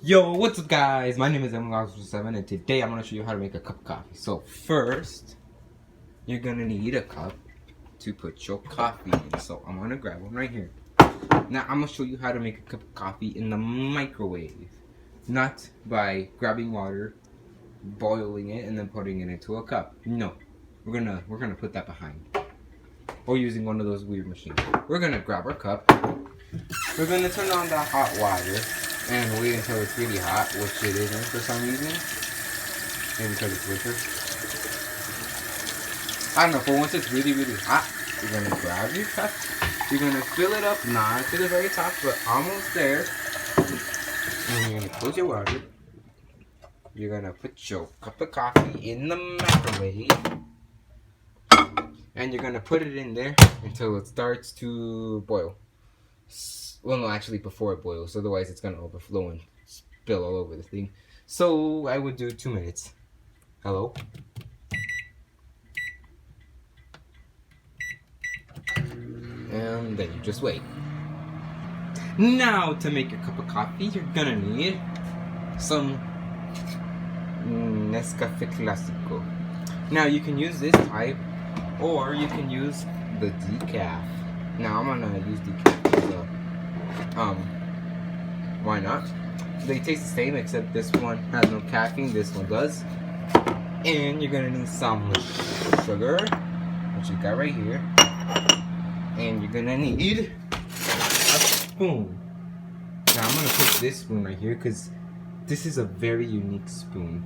Yo, what's up guys? My name is Emily7 and today I'm going to show you how to make a cup of coffee. So first, you're going to need a cup to put your coffee in. So I'm going to grab one right here. Now I'm going to show you how to make a cup of coffee in the microwave. Not by grabbing water, boiling it, and then putting it into a cup. No, we're gonna put that behind. Or using one of those weird machines. We're going to grab our cup. We're going to turn on the hot water. And wait until it's really hot, which it isn't for some reason. Maybe because it's winter. I don't know, but once it's really, really hot, you're going to grab your cup. You're going to fill it up, not to the very top, but almost there. And you're going to close your water. You're going to put your cup of coffee in the microwave. And you're going to put it in there until it starts to boil. Well, no, actually before it boils, otherwise it's gonna overflow and spill all over the thing. So I would do 2 minutes. Hello? And then you just wait. Now, to make your cup of coffee, you're gonna need some Nescafe Classico. Now, you can use this type, or you can use the decaf. Now, I'm gonna use decaf because why not? They taste the same except this one has no caffeine, this one does. And you're gonna need some sugar, which you got right here. And you're gonna need a spoon. Now I'm gonna put this spoon right here because this is a very unique spoon.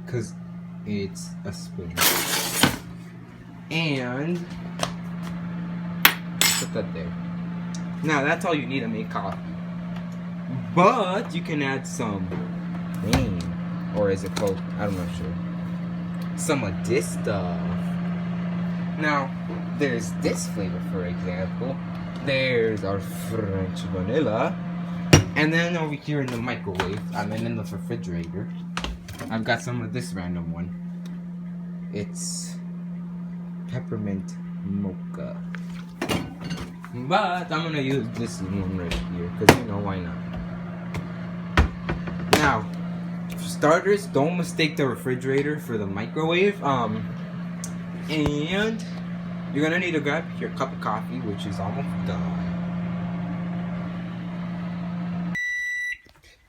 Because it's a spoon. And put that there. Now that's all you need to make coffee. But you can add some cream, or is it called? I'm not sure. Some of this stuff. Now, there's this flavor, for example. There's our French vanilla. And then over here in the microwave, in the refrigerator, I've got some of this random one. It's peppermint mocha. But I'm gonna use this one right here, because you know, why not? Now, for starters, don't mistake the refrigerator for the microwave. And you're gonna need to grab your cup of coffee, which is almost done.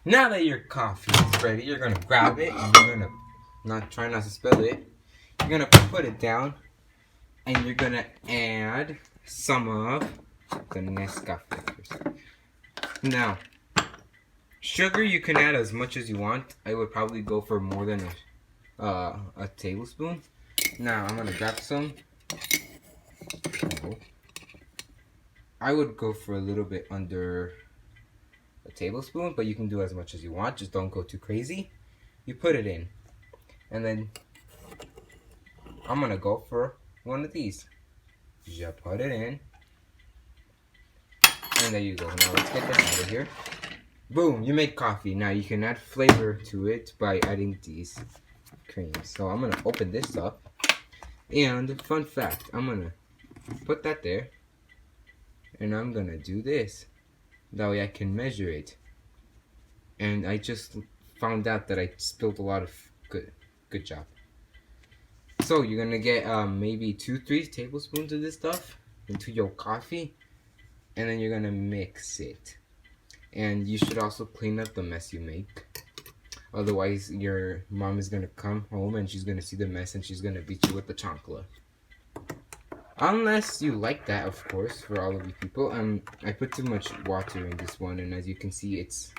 Now that your coffee is ready, you're gonna grab it and you're gonna try not to spill it. You're gonna put it down, and you're gonna add some of the Nescafe. Now, sugar you can add as much as you want. I would probably go for more than a tablespoon. Now I'm gonna grab some. I would go for a little bit under a tablespoon, but you can do as much as you want. Just don't go too crazy. You put it in, and then I'm gonna go for one of these. You put it in. And there you go. Now let's get this out of here. Boom, you made coffee. Now you can add flavor to it by adding these creams. So I'm gonna open this up. And fun fact, I'm gonna put that there. And I'm gonna do this. That way I can measure it. And I just found out that I spilled a lot of good job. So you're gonna get maybe 2-3 tablespoons of this stuff into your coffee. And then you're gonna mix it. And you should also clean up the mess you make. Otherwise, your mom is gonna come home and she's gonna see the mess and she's gonna beat you with the chancla. Unless you like that, of course, for all of you people. I put too much water in this one, and as you can see, it's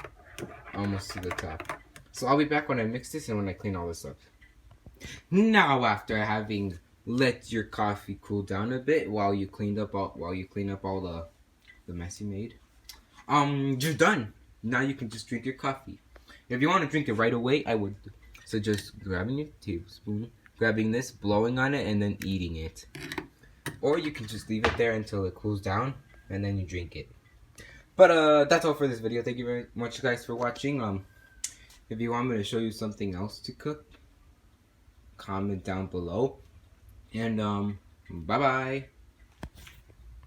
almost to the top. So I'll be back when I mix this and when I clean all this up. Now, after having let your coffee cool down a bit while you clean up all the mess you made, you're done. Now you can just drink your coffee. If you want to drink it right away, I would suggest grabbing your tablespoon, grabbing this, blowing on it, and then eating it. Or you can just leave it there until it cools down, and then you drink it. But that's all for this video. Thank you very much, guys, for watching. If you want me to show you something else to cook, comment down below. And bye bye.